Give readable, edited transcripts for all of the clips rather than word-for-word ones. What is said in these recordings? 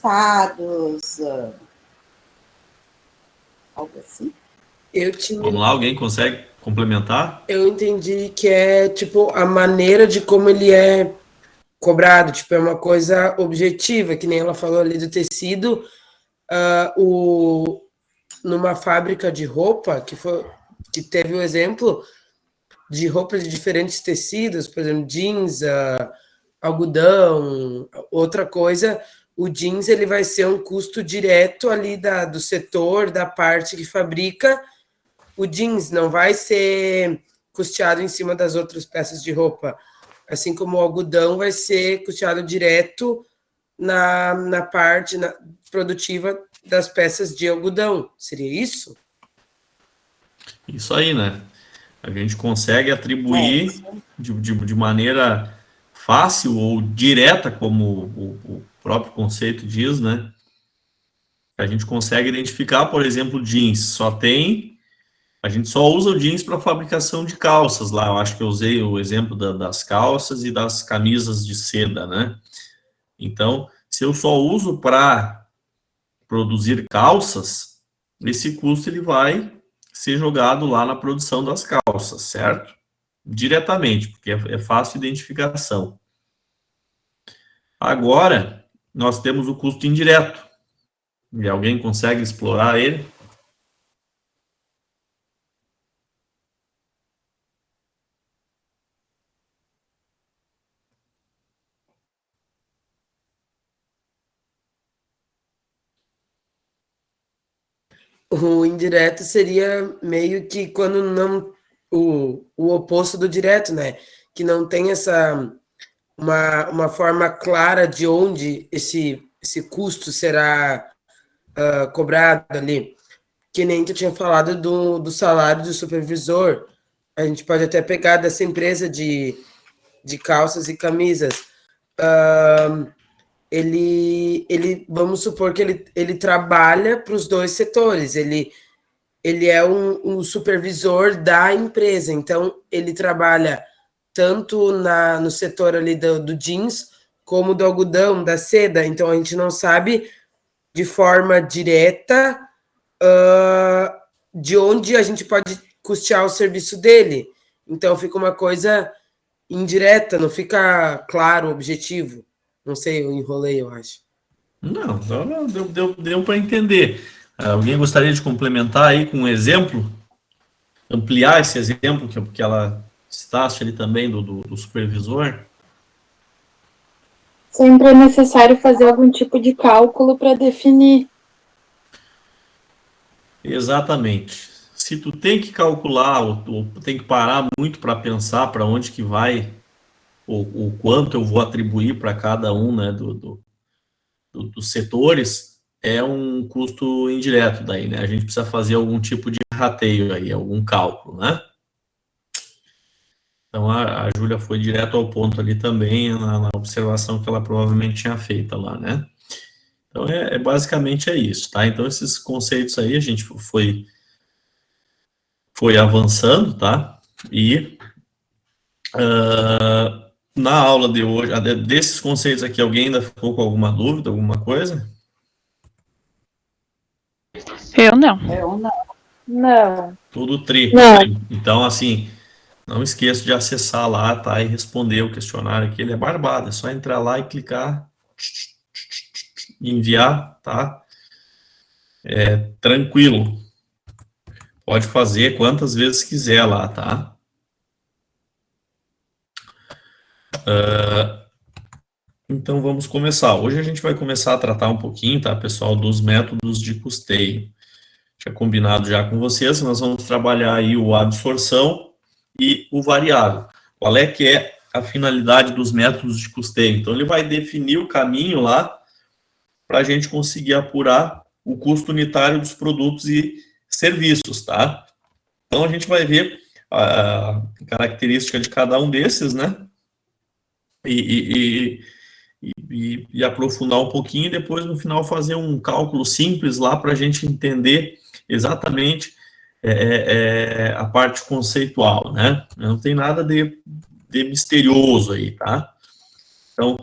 passados, algo assim. Vamos lá, alguém consegue complementar? Eu entendi que é, tipo, a maneira de como ele é cobrado, tipo, é uma coisa objetiva, que nem ela falou ali do tecido, numa fábrica de roupa, que teve o exemplo de roupas de diferentes tecidos, por exemplo, jeans, algodão, outra coisa, o jeans ele vai ser um custo direto ali do setor, da parte que fabrica o jeans, não vai ser custeado em cima das outras peças de roupa, assim como o algodão vai ser custeado direto na parte produtiva das peças de algodão. Seria isso? Isso aí, né? A gente consegue atribuir de maneira fácil ou direta, como o próprio conceito diz, né? A gente consegue identificar, por exemplo, jeans. A gente só usa o jeans para fabricação de calças lá. Eu acho que eu usei o exemplo das calças e das camisas de seda, né? Então, se eu só uso para produzir calças, esse custo ele vai ser jogado lá na produção das calças, certo? Diretamente, porque é fácil identificação. Agora, nós temos o custo indireto. E alguém consegue explorar ele? O indireto seria meio que quando não o oposto do direto, né? Que não tem uma forma clara de onde esse custo será cobrado ali. Que nem tu tinha falado do salário do supervisor. A gente pode até pegar dessa empresa de calças e camisas. Vamos supor que ele trabalha para os dois setores. Ele é um supervisor da empresa, então ele trabalha tanto no setor ali do jeans, como do algodão, da seda. Então a gente não sabe de forma direta de onde a gente pode custear o serviço dele. Então fica uma coisa indireta, não fica claro, objetivo. Não sei, eu enrolei, eu acho. Não, deu para entender. Alguém gostaria de complementar aí com um exemplo? Ampliar esse exemplo que ela citaste ali também do supervisor? Sempre é necessário fazer algum tipo de cálculo para definir. Exatamente. Se tu tem que calcular, ou tem que parar muito para pensar para onde que vai, ou quanto eu vou atribuir para cada um, né, dos setores, é um custo indireto daí, né? A gente precisa fazer algum tipo de rateio aí, algum cálculo, né? Então a Júlia foi direto ao ponto ali também, na observação que ela provavelmente tinha feito lá, né? Então basicamente é isso, tá? Então esses conceitos aí a gente foi avançando, tá? E na aula de hoje, desses conceitos aqui, alguém ainda ficou com alguma dúvida, alguma coisa? Eu não. Não. Tudo tri. Não. Então, assim, não esqueça de acessar lá, tá? E responder o questionário aqui. Ele é barbado, é só entrar lá e clicar, e enviar, tá? É tranquilo. Pode fazer quantas vezes quiser lá, tá? Então, vamos começar. Hoje a gente vai começar a tratar um pouquinho, tá, pessoal, dos métodos de custeio. Tinha combinado já com vocês, nós vamos trabalhar aí o absorção e o variável. Qual é que é a finalidade dos métodos de custeio? Então, ele vai definir o caminho lá para a gente conseguir apurar o custo unitário dos produtos e serviços, tá? Então, a gente vai ver a característica de cada um desses, né? E aprofundar um pouquinho e depois, no final, fazer um cálculo simples lá para a gente entender exatamente a parte conceitual, né? Não tem nada de misterioso aí, tá? Então,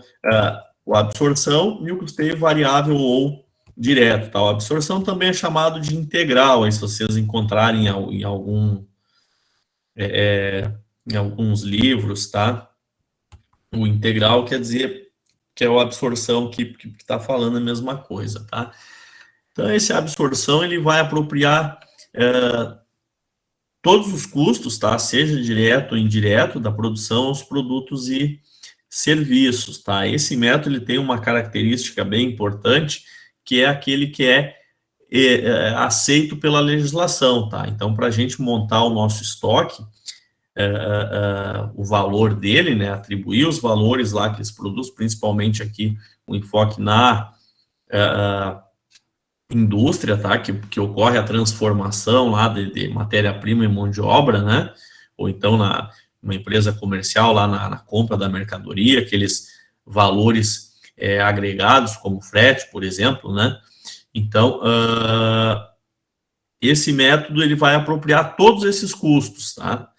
o absorção e o custeio variável ou direto, tá? A absorção também é chamado de integral, aí se vocês encontrarem em alguns livros, tá? O integral quer dizer que é a absorção que está falando a mesma coisa, tá? Então, esse absorção, ele vai apropriar todos os custos, tá? Seja direto ou indireto, da produção aos produtos e serviços, tá? Esse método, ele tem uma característica bem importante, que é aquele que é aceito pela legislação, tá? Então, para a gente montar o nosso estoque, o valor dele, né, atribuir os valores lá que eles produzem, principalmente aqui o enfoque na indústria, tá, que ocorre a transformação lá de matéria-prima em mão de obra, né, ou então uma empresa comercial lá na compra da mercadoria, aqueles valores agregados, como frete, por exemplo, né. Então, esse método, ele vai apropriar todos esses custos, tá,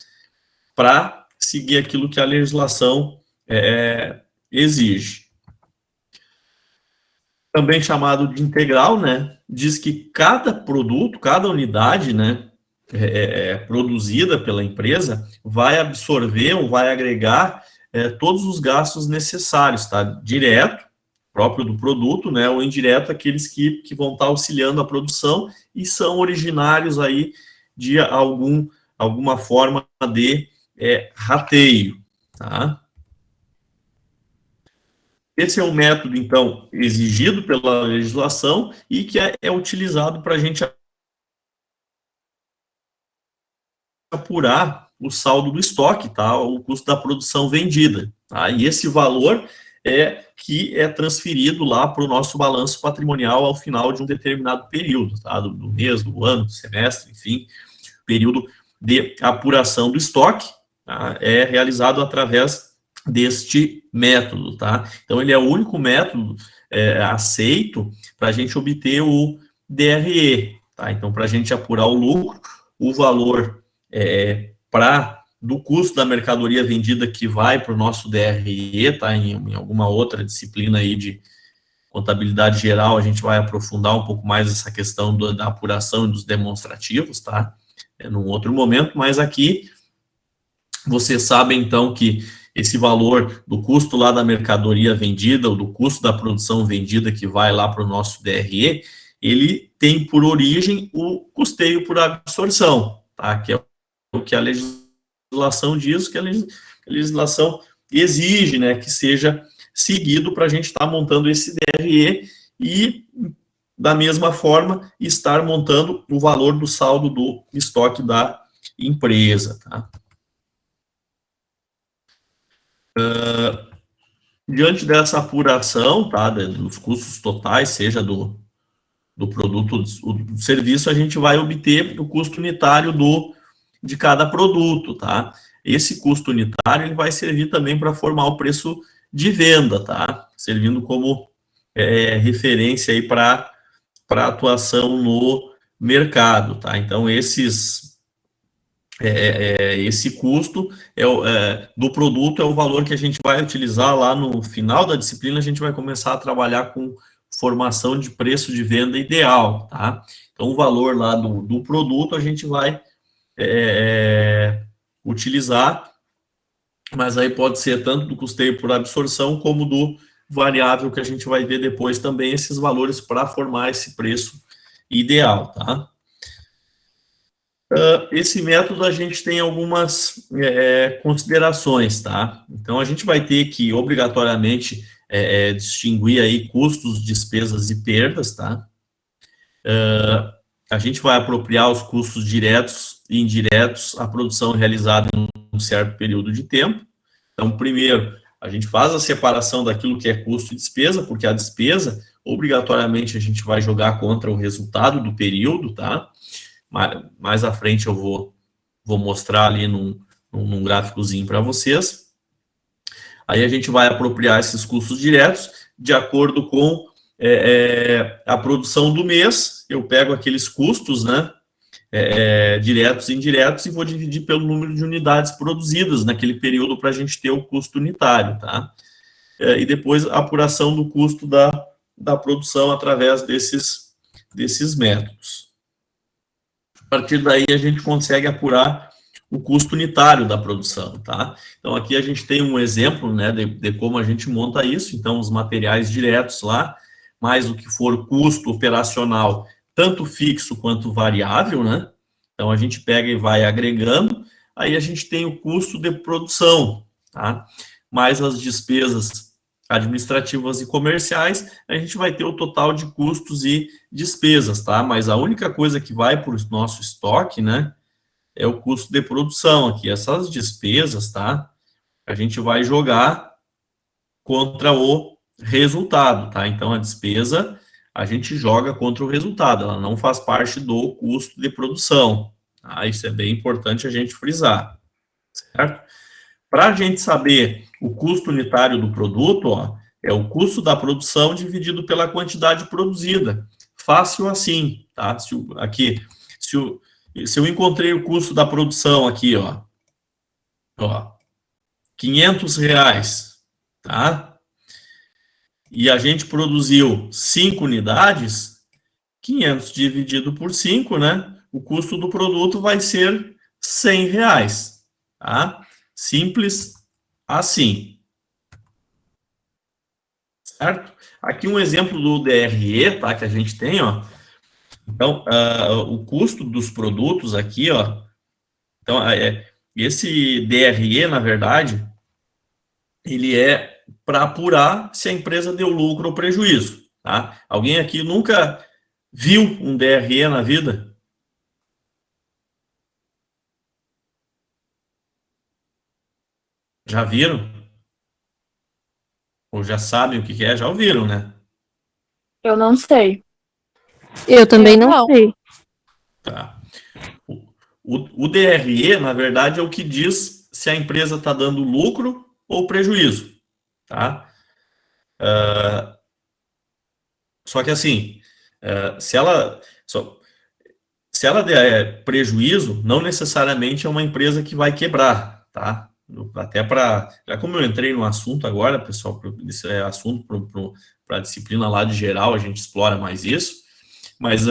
para seguir aquilo que a legislação exige. Também chamado de integral, né, diz que cada produto, cada unidade, né, produzida pela empresa, vai absorver ou vai agregar todos os gastos necessários, tá, direto, próprio do produto, né, ou indireto, aqueles que vão estar auxiliando a produção e são originários aí de alguma forma de rateio, tá? Esse é um método, então, exigido pela legislação e que é utilizado para a gente apurar o saldo do estoque, tá? O custo da produção vendida, tá? E esse valor que é transferido lá para o nosso balanço patrimonial ao final de um determinado período, tá? Do mês, do ano, do semestre, enfim, período de apuração do estoque, tá? É realizado através deste método, tá? Então, ele é o único método aceito para a gente obter o DRE, tá? Então, para a gente apurar o lucro, o valor do custo da mercadoria vendida que vai para o nosso DRE, tá? Em alguma outra disciplina aí de contabilidade geral, a gente vai aprofundar um pouco mais essa questão da apuração e dos demonstrativos, tá? Num outro momento, mas aqui vocês sabem, então, que esse valor do custo lá da mercadoria vendida, ou do custo da produção vendida que vai lá para o nosso DRE, ele tem por origem o custeio por absorção, tá? Que é o que a legislação diz, que a legislação exige, né, que seja seguido para a gente estar montando esse DRE e, da mesma forma, estar montando o valor do saldo do estoque da empresa, tá? Diante dessa apuração, tá, dos custos totais, seja do produto ou do serviço, a gente vai obter o custo unitário de cada produto, tá? Esse custo unitário, ele vai servir também para formar o preço de venda, tá? Servindo como referência aí para atuação no mercado, tá? Então, esse custo do produto é o valor que a gente vai utilizar lá no final da disciplina, a gente vai começar a trabalhar com formação de preço de venda ideal, tá? Então, o valor lá do produto a gente vai utilizar, mas aí pode ser tanto do custeio por absorção como do variável, que a gente vai ver depois também esses valores para formar esse preço ideal, tá? Esse método a gente tem algumas considerações, tá? Então, a gente vai ter que, obrigatoriamente, distinguir aí custos, despesas e perdas, tá? A gente vai apropriar os custos diretos e indiretos à produção realizada em um certo período de tempo. Então, primeiro, a gente faz a separação daquilo que é custo e despesa, porque a despesa, obrigatoriamente, a gente vai jogar contra o resultado do período, tá? Mais à frente eu vou mostrar ali num gráficozinho para vocês. Aí a gente vai apropriar esses custos diretos de acordo com a produção do mês. Eu pego aqueles custos, né, diretos e indiretos, e vou dividir pelo número de unidades produzidas naquele período para a gente ter o custo unitário, tá? e depois a apuração do custo da produção através desses métodos. A partir daí, a gente consegue apurar o custo unitário da produção, tá? Então, aqui a gente tem um exemplo, né, de como a gente monta isso. Então, os materiais diretos lá, mais o que for custo operacional, tanto fixo quanto variável, né? Então, a gente pega e vai agregando, aí a gente tem o custo de produção, tá? Mais as despesas administrativas e comerciais, a gente vai ter o total de custos e despesas, tá? Mas a única coisa que vai para o nosso estoque, né, é o custo de produção aqui. Essas despesas, tá? A gente vai jogar contra o resultado, tá? Então, a despesa a gente joga contra o resultado, ela não faz parte do custo de produção, tá? Isso é bem importante a gente frisar, certo? Para a gente saber o custo unitário do produto, ó, é o custo da produção dividido pela quantidade produzida. Fácil assim, tá? Se eu encontrei o custo da produção aqui, ó, R$500, tá? E a gente produziu 5 unidades, 500 dividido por 5, né? O custo do produto vai ser R$100, tá? Simples assim. Certo? Aqui um exemplo do DRE, tá? Que a gente tem, ó. Então, o custo dos produtos aqui, ó. Então, esse DRE, na verdade, ele é para apurar se a empresa deu lucro ou prejuízo, tá? Alguém aqui nunca viu um DRE na vida? Já viram? Ou já sabem o que é? Já ouviram, né? Eu não sei. Eu também não sei. Tá. O DRE, na verdade, é o que diz se a empresa está dando lucro ou prejuízo, tá? Só que assim, se ela der prejuízo, não necessariamente é uma empresa que vai quebrar, tá? Até já como eu entrei no assunto agora, pessoal, isso é assunto para a disciplina lá de geral, a gente explora mais isso, mas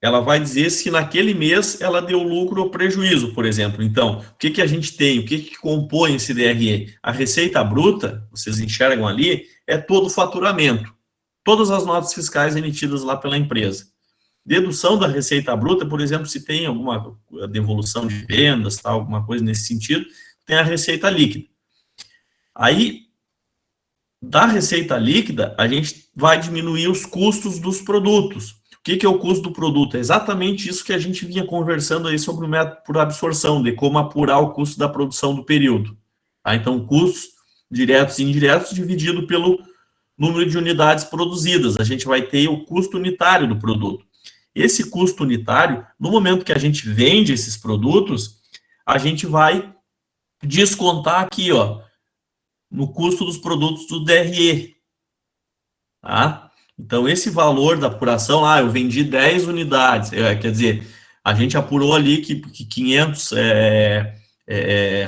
ela vai dizer se naquele mês ela deu lucro ou prejuízo, por exemplo. Então, o que a gente tem, o que compõe esse DRE? A receita bruta, vocês enxergam ali, é todo o faturamento, todas as notas fiscais emitidas lá pela empresa. Dedução da receita bruta, por exemplo, se tem alguma devolução de vendas, tá, alguma coisa nesse sentido, tem a receita líquida. Aí, da receita líquida, a gente vai diminuir os custos dos produtos. O que é o custo do produto? É exatamente isso que a gente vinha conversando aí sobre o método por absorção, de como apurar o custo da produção do período. Tá? Então, custos diretos e indiretos dividido pelo número de unidades produzidas. A gente vai ter o custo unitário do produto. Esse custo unitário, no momento que a gente vende esses produtos, a gente vai descontar aqui, ó, no custo dos produtos do DRE. Tá? Então, esse valor da apuração, eu vendi 10 unidades, quer dizer, a gente apurou ali que 500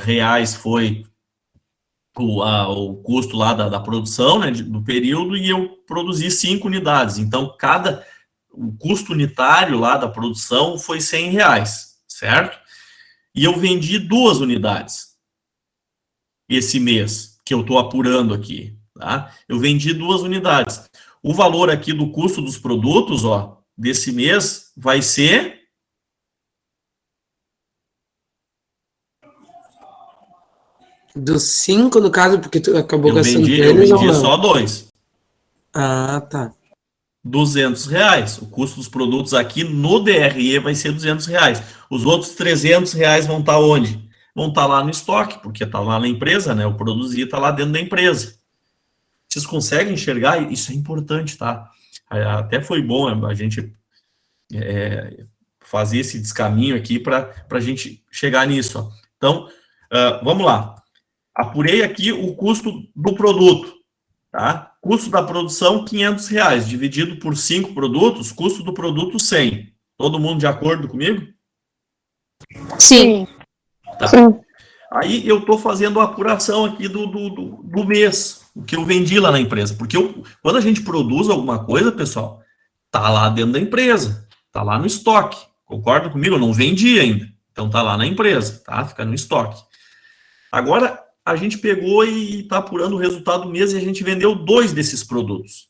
reais foi o custo lá da produção, né, do período, e eu produzi 5 unidades. Então, o custo unitário lá da produção foi R$100, certo? E eu vendi 2 unidades esse mês, que eu estou apurando aqui, tá? Eu vendi 2 unidades. O valor aqui do custo dos produtos, ó, desse mês, vai ser... Dos 5, no caso, porque tu acabou gastando eu vendi só 2. Ah, tá. R$200. O custo dos produtos aqui no DRE vai ser R$200. Os outros R$300 vão estar onde? Vão estar lá no estoque, porque está lá na empresa, né? O produzir está lá dentro da empresa. Vocês conseguem enxergar? Isso é importante, tá? Até foi bom a gente fazer esse descaminho aqui para a gente chegar nisso. Ó. Então, vamos lá. Apurei aqui o custo do produto, tá? Custo da produção, R$500, dividido por 5 produtos, custo do produto, 100. Todo mundo de acordo comigo? Sim. Tá. Sim. Aí eu estou fazendo a apuração aqui do mês, o que eu vendi lá na empresa. Porque quando a gente produz alguma coisa, pessoal, tá lá dentro da empresa, tá lá no estoque. Concorda comigo? Eu não vendi ainda. Então tá lá na empresa, tá? Fica no estoque. Agora, a gente pegou e está apurando o resultado do mês e a gente vendeu 2 desses produtos.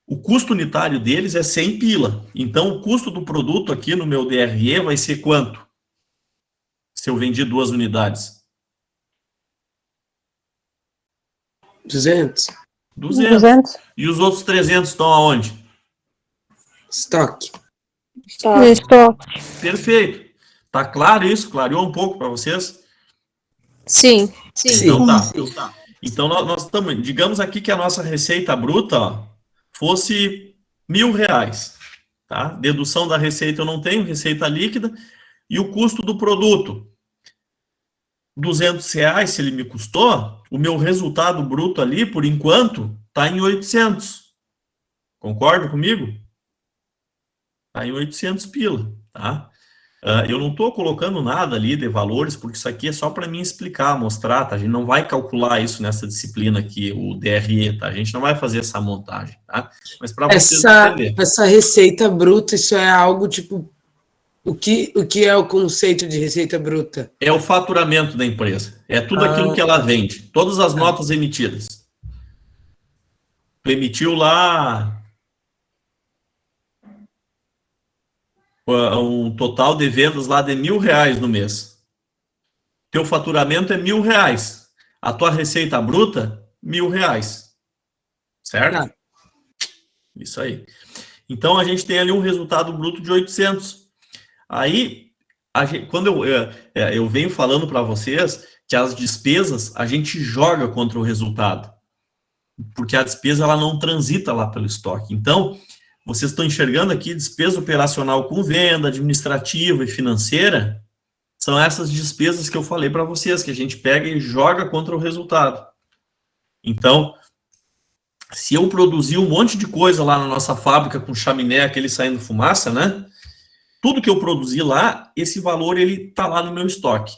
O custo unitário deles é 100 pila. Então, o custo do produto aqui no meu DRE vai ser quanto? Se eu vendi 2 unidades. 200. 200. E os outros 300 estão aonde? Estoque. Estoque. Perfeito. Tá claro isso? Clareou um pouco para vocês? Sim. Então tá. Então nós estamos, digamos aqui que a nossa receita bruta, ó, fosse R$1.000, tá? Dedução da receita eu não tenho, receita líquida, e o custo do produto, R$200, se ele me custou, o meu resultado bruto ali, por enquanto, tá em 800. Concorda comigo? Tá em 800 pila, tá? Eu não estou colocando nada ali de valores, porque isso aqui é só para mim explicar, mostrar, tá? A gente não vai calcular isso nessa disciplina aqui, o DRE, tá? A gente não vai fazer essa montagem, tá? Mas para vocês entenderem. Essa receita bruta, isso é algo tipo... O que é o conceito de receita bruta? É o faturamento da empresa. É tudo aquilo que ela vende. Todas as notas emitidas. Tu emitiu lá um total de vendas lá de R$1.000 no mês. Teu faturamento é R$1.000. A tua receita bruta, R$1.000. Certo? Isso aí. Então, a gente tem ali um resultado bruto de 800. Aí, quando eu venho falando para vocês que as despesas a gente joga contra o resultado. Porque a despesa ela não transita lá pelo estoque. Então, vocês estão enxergando aqui despesa operacional com venda, administrativa e financeira, são essas despesas que eu falei para vocês, que a gente pega e joga contra o resultado. Então, se eu produzir um monte de coisa lá na nossa fábrica com chaminé, aquele saindo fumaça, né? Tudo que eu produzi lá, esse valor ele tá lá no meu estoque.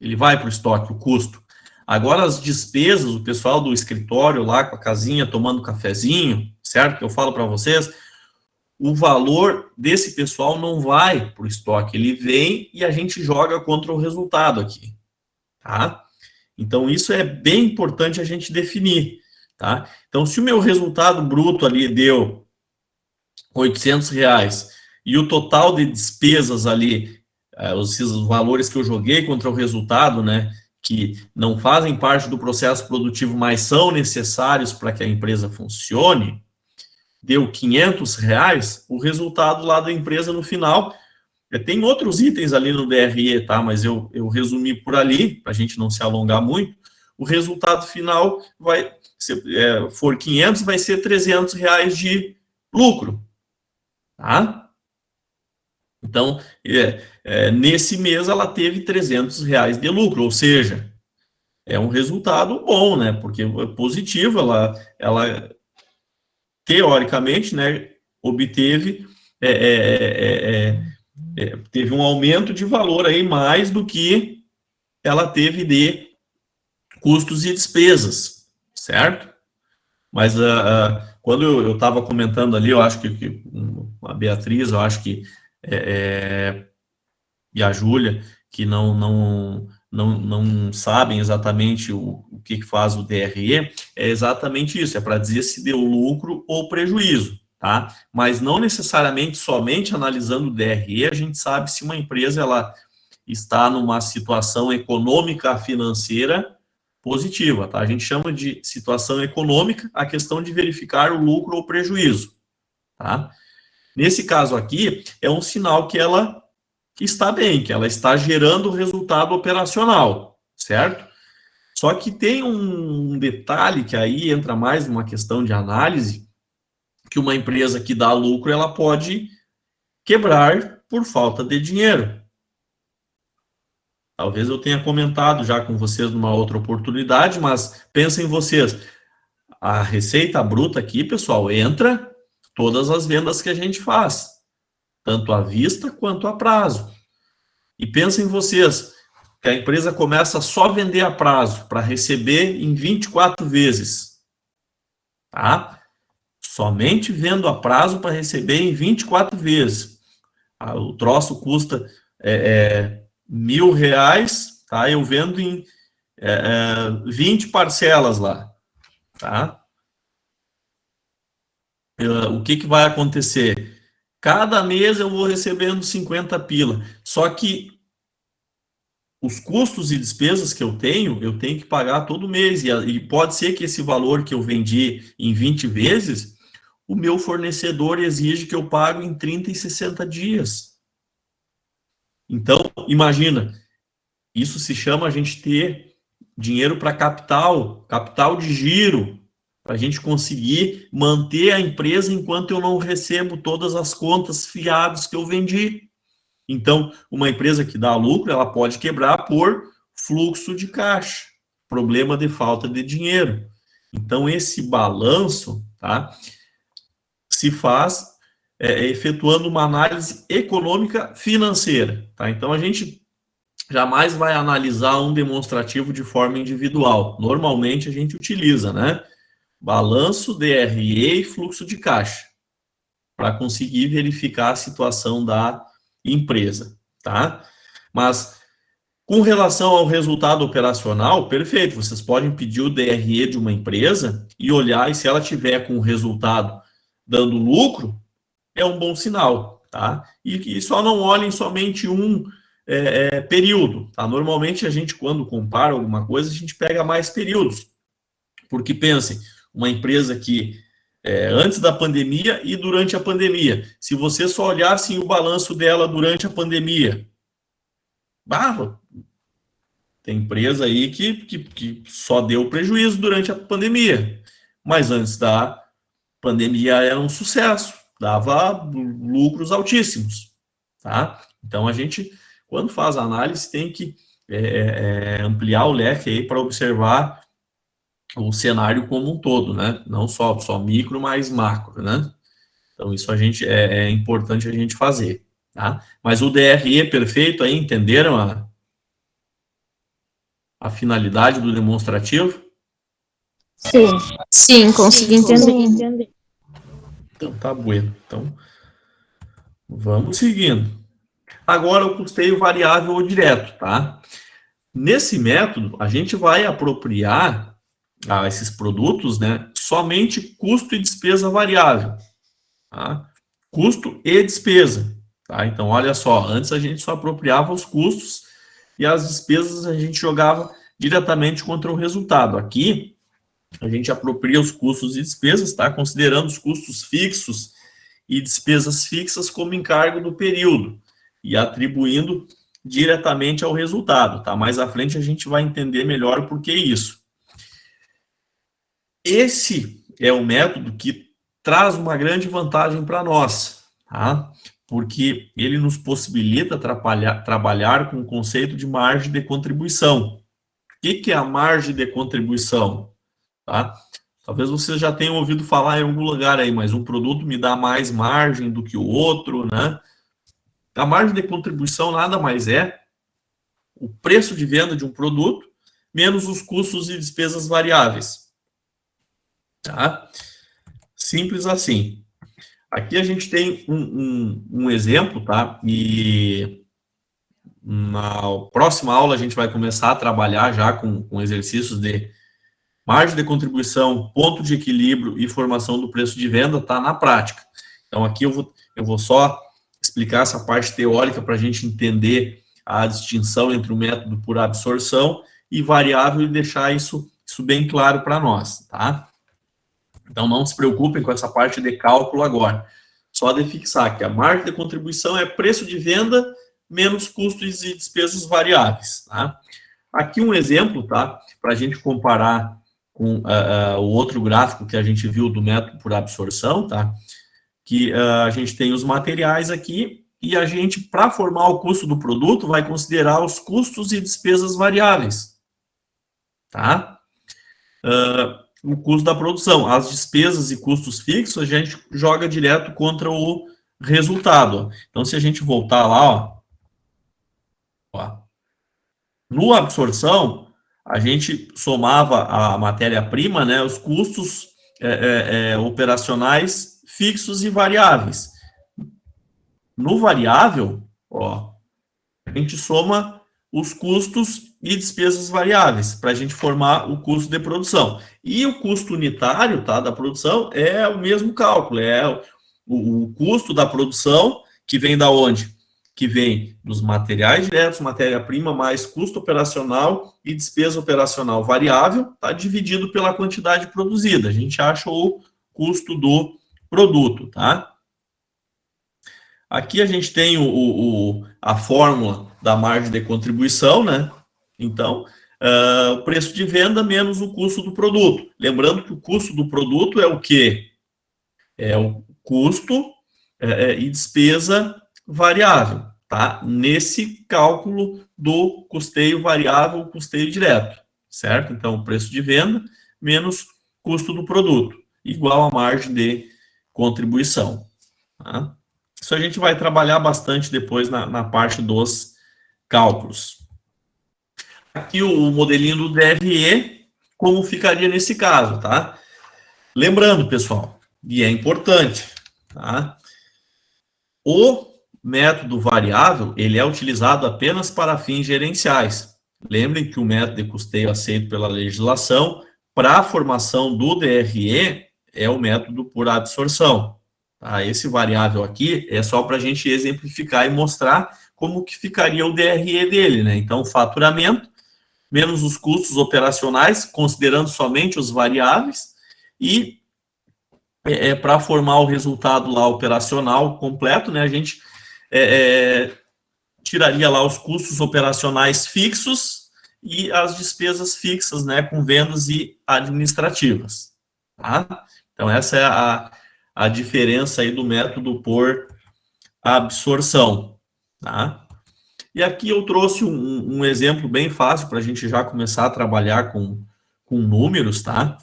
Ele vai para o estoque, o custo. Agora as despesas, o pessoal do escritório lá com a casinha tomando cafezinho, certo? Que eu falo para vocês, o valor desse pessoal não vai para o estoque, ele vem e a gente joga contra o resultado aqui, tá? Então isso é bem importante a gente definir, tá? Então se o meu resultado bruto ali deu R$800 e o total de despesas ali, os valores que eu joguei contra o resultado, né? Que não fazem parte do processo produtivo, mas são necessários para que a empresa funcione, deu R$500, o resultado lá da empresa no final, tem outros itens ali no DRE, tá? Mas eu resumi por ali, para a gente não se alongar muito, o resultado final vai, se for 500, vai ser R$300 de lucro, tá? Então, nesse mês ela teve R$300 de lucro, ou seja, é um resultado bom, né? Porque é positivo, ela teoricamente, né, obteve, teve um aumento de valor aí mais do que ela teve de custos e despesas, certo? Mas quando eu estava comentando ali, eu acho que a Beatriz, eu acho que e a Júlia, que não sabem exatamente o que faz o DRE, é exatamente isso, é para dizer se deu lucro ou prejuízo, tá? Mas não necessariamente somente analisando o DRE, a gente sabe se uma empresa ela está numa situação econômica financeira positiva, tá? A gente chama de situação econômica a questão de verificar o lucro ou prejuízo, tá? Nesse caso aqui, é um sinal que ela está bem, que ela está gerando resultado operacional, certo? Só que tem um detalhe que aí entra mais numa questão de análise, que uma empresa que dá lucro, ela pode quebrar por falta de dinheiro. Talvez eu tenha comentado já com vocês numa outra oportunidade, mas pensem vocês, a receita bruta aqui, pessoal, entra todas as vendas que a gente faz, tanto à vista quanto a prazo. E pensem vocês, que a empresa começa só a vender a prazo, para receber em 24 vezes. Tá? Somente vendo a prazo para receber em 24 vezes. O troço custa R$1.000, tá? Eu vendo em 20 parcelas lá. Tá? O que vai acontecer? Cada mês eu vou recebendo 50 pila. Só que os custos e despesas que eu tenho que pagar todo mês. E pode ser que esse valor que eu vendi em 20 vezes, o meu fornecedor exige que eu pague em 30 e 60 dias. Então, imagina, isso se chama a gente ter dinheiro para capital de giro, para a gente conseguir manter a empresa enquanto eu não recebo todas as contas fiadas que eu vendi. Então, uma empresa que dá lucro, ela pode quebrar por fluxo de caixa, problema de falta de dinheiro. Então, esse balanço, tá, se faz efetuando uma análise econômica financeira. Tá? Então, a gente jamais vai analisar um demonstrativo de forma individual. Normalmente, a gente utiliza, né? Balanço, DRE e fluxo de caixa, para conseguir verificar a situação da empresa, tá? Mas, com relação ao resultado operacional, perfeito, vocês podem pedir o DRE de uma empresa e olhar, e se ela tiver com o resultado dando lucro, é um bom sinal, tá? E só não olhem somente um período, tá? Normalmente, a gente, quando compara alguma coisa, a gente pega mais períodos, porque pensem, uma empresa que antes da pandemia e durante a pandemia. Se você só olhasse o balanço dela durante a pandemia, tem empresa aí que só deu prejuízo durante a pandemia, mas antes da pandemia era um sucesso, dava lucros altíssimos, tá? Então a gente, quando faz a análise, tem que ampliar o leque aí para observar o cenário como um todo, né? Não só micro, mas macro, né? Então, isso é importante a gente fazer, tá? Mas o DRE perfeito aí, entenderam a finalidade do demonstrativo? Sim, consegui entender. Então, tá bueno. Então, vamos seguindo. Agora, o custeio variável ou direto, tá? Nesse método, a gente vai apropriar a esses produtos, né, somente custo e despesa variável, tá? Custo e despesa, tá? Então, olha só, antes a gente só apropriava os custos e as despesas a gente jogava diretamente contra o resultado. Aqui, a gente apropria os custos e despesas, tá? Considerando os custos fixos e despesas fixas como encargo do período e atribuindo diretamente ao resultado, tá? Mais à frente a gente vai entender melhor o porquê isso. Esse é o método que traz uma grande vantagem para nós, tá? Porque ele nos possibilita trabalhar com o conceito de margem de contribuição. O que é a margem de contribuição? Tá? Talvez vocês já tenham ouvido falar em algum lugar aí, mas um produto me dá mais margem do que o outro, né? A margem de contribuição nada mais é o preço de venda de um produto menos os custos e despesas variáveis. Tá? Simples assim. Aqui a gente tem um exemplo, tá? E na próxima aula a gente vai começar a trabalhar já com exercícios de margem de contribuição, ponto de equilíbrio e formação do preço de venda, tá? Na prática. Então aqui eu vou só explicar essa parte teórica para a gente entender a distinção entre o método por absorção e variável e deixar isso bem claro para nós, tá? Então, não se preocupem com essa parte de cálculo agora. Só de fixar que a margem de contribuição é preço de venda menos custos e despesas variáveis, tá? Aqui um exemplo, tá? Para a gente comparar com o outro gráfico que a gente viu do método por absorção, tá? Que a gente tem os materiais aqui e a gente, para formar o custo do produto, vai considerar os custos e despesas variáveis, tá? O custo da produção. As despesas e custos fixos, a gente joga direto contra o resultado. Então, se a gente voltar lá, ó, Ó. No absorção, a gente somava a matéria-prima, né, os custos operacionais fixos e variáveis. No variável, ó, a gente soma os custos e despesas variáveis para a gente formar o custo de produção. E o custo unitário, tá, da produção é o mesmo cálculo, é o custo da produção, que vem da onde? Que vem dos materiais diretos, matéria-prima, mais custo operacional e despesa operacional variável, tá, dividido pela quantidade produzida. A gente acha o custo do produto, tá? Aqui a gente tem a fórmula da margem de contribuição, né? Então, o preço de venda menos o custo do produto. Lembrando que o custo do produto é o quê? É o custo e despesa variável, tá? Nesse cálculo do custeio variável, custeio direto, certo? Então, o preço de venda menos custo do produto, igual a margem de contribuição, tá? Isso a gente vai trabalhar bastante depois na parte dos cálculos. Aqui o modelinho do DRE, como ficaria nesse caso, tá? Lembrando, pessoal, e é importante, tá? O método variável, ele é utilizado apenas para fins gerenciais. Lembrem que o método de custeio aceito pela legislação para a formação do DRE é o método por absorção. Tá? Esse variável aqui é só para a gente exemplificar e mostrar como que ficaria o DRE dele, né? Então, faturamento menos os custos operacionais, considerando somente os variáveis, e para formar o resultado lá operacional completo, né? A gente tiraria lá os custos operacionais fixos e as despesas fixas, né? Com vendas e administrativas, tá? Então, essa é a diferença aí do método por absorção, tá? E aqui eu trouxe um exemplo bem fácil para a gente já começar a trabalhar com números, tá?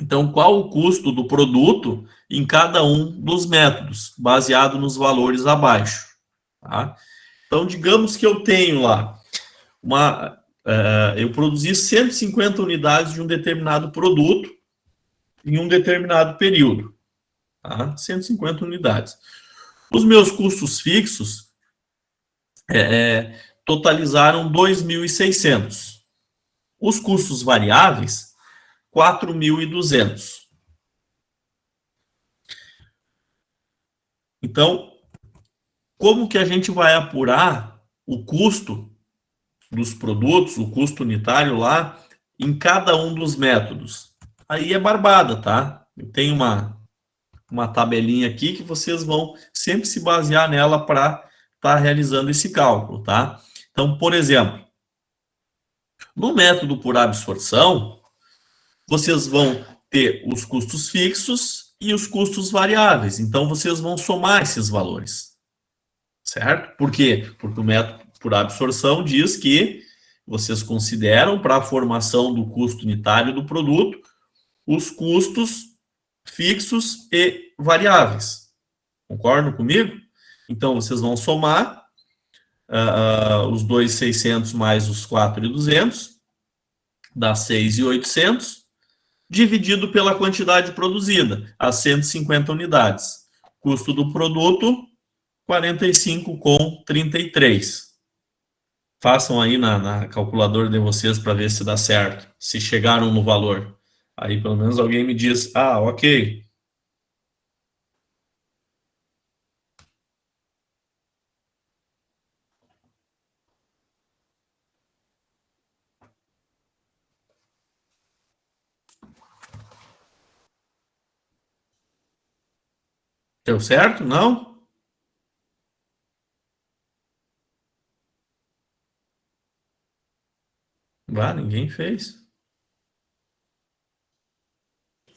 Então, qual o custo do produto em cada um dos métodos, baseado nos valores abaixo, tá? Então, digamos que eu tenho lá eu produzi 150 unidades de um determinado produto em um determinado período, tá? 150 unidades. Os meus custos fixos totalizaram 2.600. Os custos variáveis, 4.200. Então, como que a gente vai apurar o custo dos produtos, o custo unitário lá, em cada um dos métodos? Aí é barbada, tá? Eu tenho uma tabelinha aqui que vocês vão sempre se basear nela para estar realizando esse cálculo, tá? Então, por exemplo, no método por absorção, vocês vão ter os custos fixos e os custos variáveis. Então, vocês vão somar esses valores, certo? Por quê? Porque o método por absorção diz que vocês consideram para a formação do custo unitário do produto os custos fixos e variáveis. Concordam comigo? Então, vocês vão somar os 2.600 mais os 4.200, dá 6.800, dividido pela quantidade produzida, as 150 unidades. Custo do produto, 45,33. Façam aí na calculadora de vocês para ver se dá certo, se chegaram no valor. Aí pelo menos alguém me diz, ok. Deu certo? Não? Ninguém fez.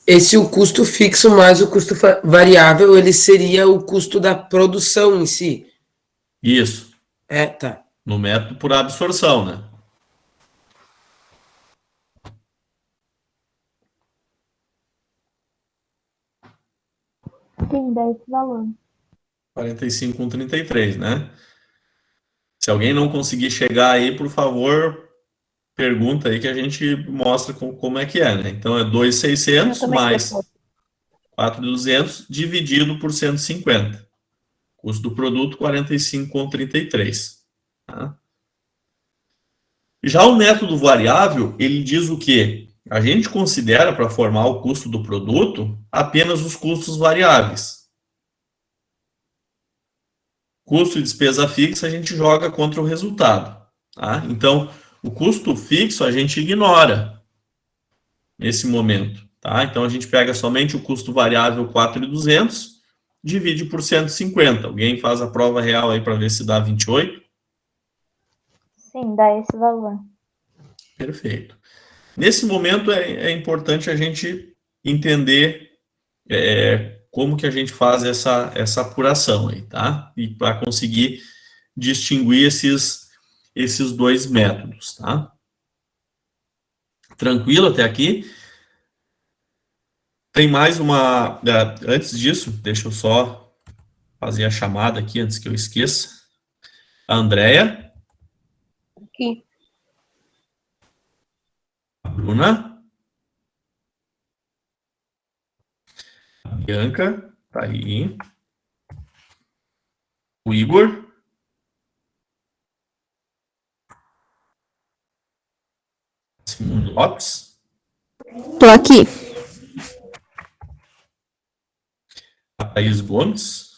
Esse o custo fixo mais o custo variável, ele seria o custo da produção em si. Isso. Tá. No método por absorção, né? Sim, dá esse valor. 45,33, né? Se alguém não conseguir chegar aí, por favor, pergunta aí que a gente mostra como é que é, né? Então, é 2.600 mais 4.200 dividido por 150. Custo do produto, 45,33. Tá? Já o método variável, ele diz o quê? A gente considera, para formar o custo do produto, apenas os custos variáveis. Custo e despesa fixa, a gente joga contra o resultado. Tá? Então, o custo fixo a gente ignora nesse momento. Tá? Então, a gente pega somente o custo variável 4.200, divide por 150. Alguém faz a prova real aí para ver se dá 28? Sim, dá esse valor. Perfeito. Nesse momento é importante a gente entender como que a gente faz essa apuração aí, tá? E para conseguir distinguir esses dois métodos, tá? Tranquilo até aqui? Tem mais uma... Antes disso, deixa eu só fazer a chamada aqui antes que eu esqueça. A Andréia. Aqui. A Bruna. A Bianca. Tá aí. O Igor. Simone Lopes. Tô aqui. A Thaís Gomes.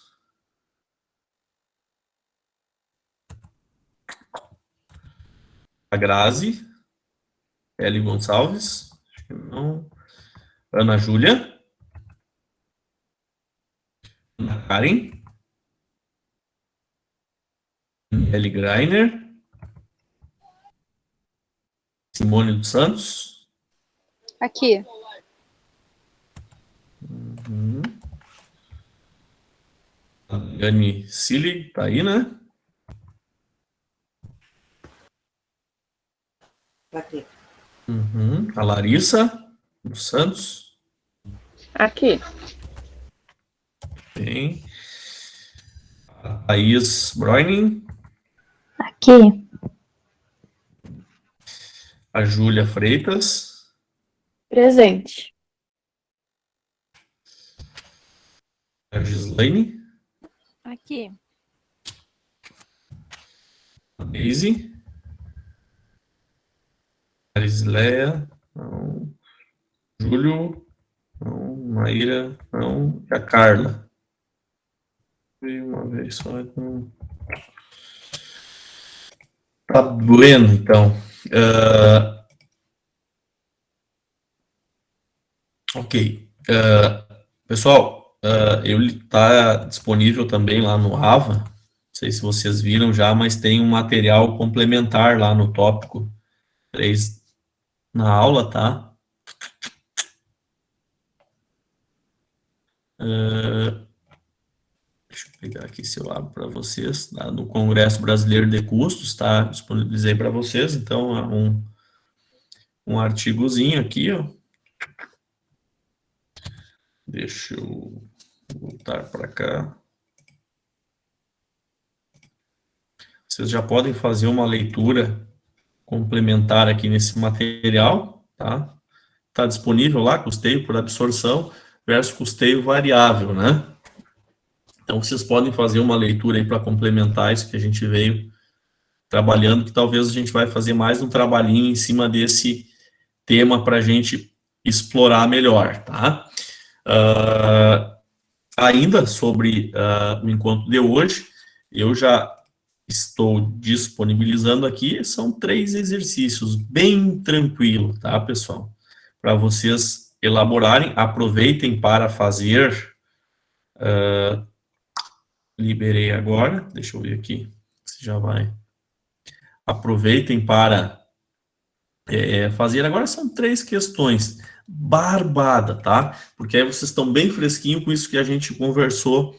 A Grazi. Eli Gonçalves. Acho que não. Ana Júlia. Ana Karen. Eli Greiner. Simone dos Santos. Aqui. A Dani Sili, tá aí, né? Aqui. A Larissa dos Santos. Aqui. Bem. A Thaís Broining. Aqui. A Júlia Freitas. Presente. A Gislaine. Aqui. A Daisy. A Isleia. Não. Júlio. Não. Maíra. Não. E a Carla. Veio uma vez só. Então... Tá bueno, então. Ok. Pessoal, ele está disponível também lá no AVA. Não sei se vocês viram já, mas tem um material complementar lá no tópico 3 na aula, tá? Deixa eu pegar aqui se eu abro para vocês. Tá? No Congresso Brasileiro de Custos, tá? Disponibilizei para vocês. Então, é um artigozinho aqui, ó. Deixa eu voltar para cá. Vocês já podem fazer uma leitura complementar aqui nesse material, tá? Está disponível lá, custeio por absorção versus custeio variável, né? Então, vocês podem fazer uma leitura aí para complementar isso que a gente veio trabalhando, que talvez a gente vai fazer mais um trabalhinho em cima desse tema para a gente explorar melhor, tá? Ainda sobre o encontro de hoje, eu já estou disponibilizando aqui, são 3 exercícios bem tranquilo, tá, pessoal? Para vocês elaborarem, aproveitem para fazer, liberei agora, deixa eu ver aqui, se já vai, aproveitem para fazer, agora são 3 questões, barbada, tá? Porque aí vocês estão bem fresquinho com isso que a gente conversou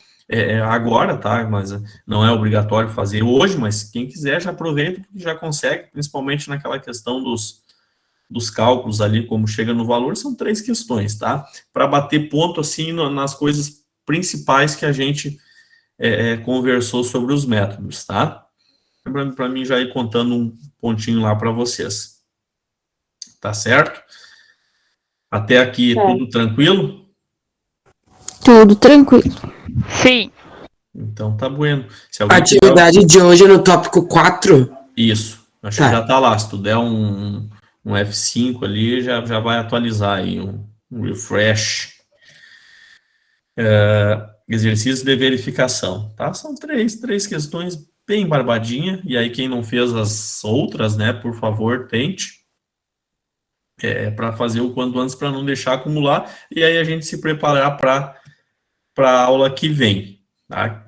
agora, tá? Mas não é obrigatório fazer hoje, mas quem quiser já aproveita, porque já consegue, principalmente naquela questão dos cálculos ali, como chega no valor, são 3 questões, tá? Para bater ponto, assim, nas coisas principais que a gente conversou sobre os métodos, tá? para mim já ir contando um pontinho lá para vocês. Tá certo? Até aqui tudo tranquilo? Tudo tranquilo. Sim. Então tá bueno. Se A alguém atividade de hoje é no tópico 4. Isso, acho que já tá lá. Se tu der um F5 ali, já vai atualizar aí, um refresh. Exercício de verificação, tá? São três questões bem barbadinha, e aí quem não fez as outras, né, por favor, tente. Para fazer o quanto antes, para não deixar acumular, e aí a gente se preparar para a aula que vem, tá?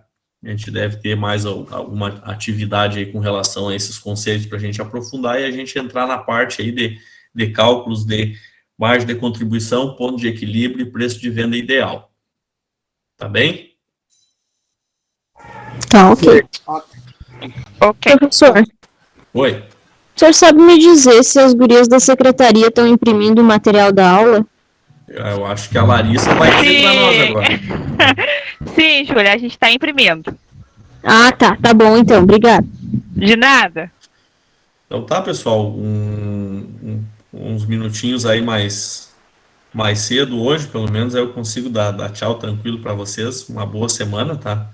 A gente deve ter mais alguma atividade aí com relação a esses conceitos para a gente aprofundar e a gente entrar na parte aí de cálculos de margem de contribuição, ponto de equilíbrio e preço de venda ideal. Tá bem? Tá, ok. Ok. Professor, Oi. o senhor sabe me dizer se as gurias da secretaria estão imprimindo o material da aula? Eu acho que a Larissa vai dizer para nós agora. Sim, Júlia, a gente está imprimindo. Ah, tá. Tá bom, então. Obrigada. De nada. Então tá, pessoal, uns minutinhos aí mais cedo hoje, pelo menos aí eu consigo dar tchau tranquilo para vocês, uma boa semana, tá?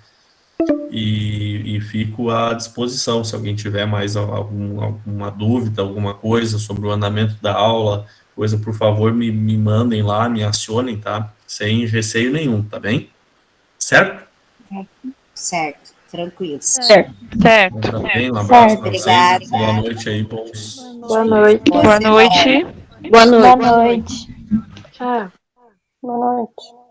E fico à disposição, se alguém tiver mais alguma dúvida, alguma coisa sobre o andamento da aula, coisa, por favor, me mandem lá, me acionem, tá? Sem receio nenhum, tá bem? Certo? Certo, tranquilo. Certo. Tá bem, um abraço para vocês, Obrigada. boa noite aí, bons... Boa noite. Boa noite. Boa noite. Boa noite. Boa noite.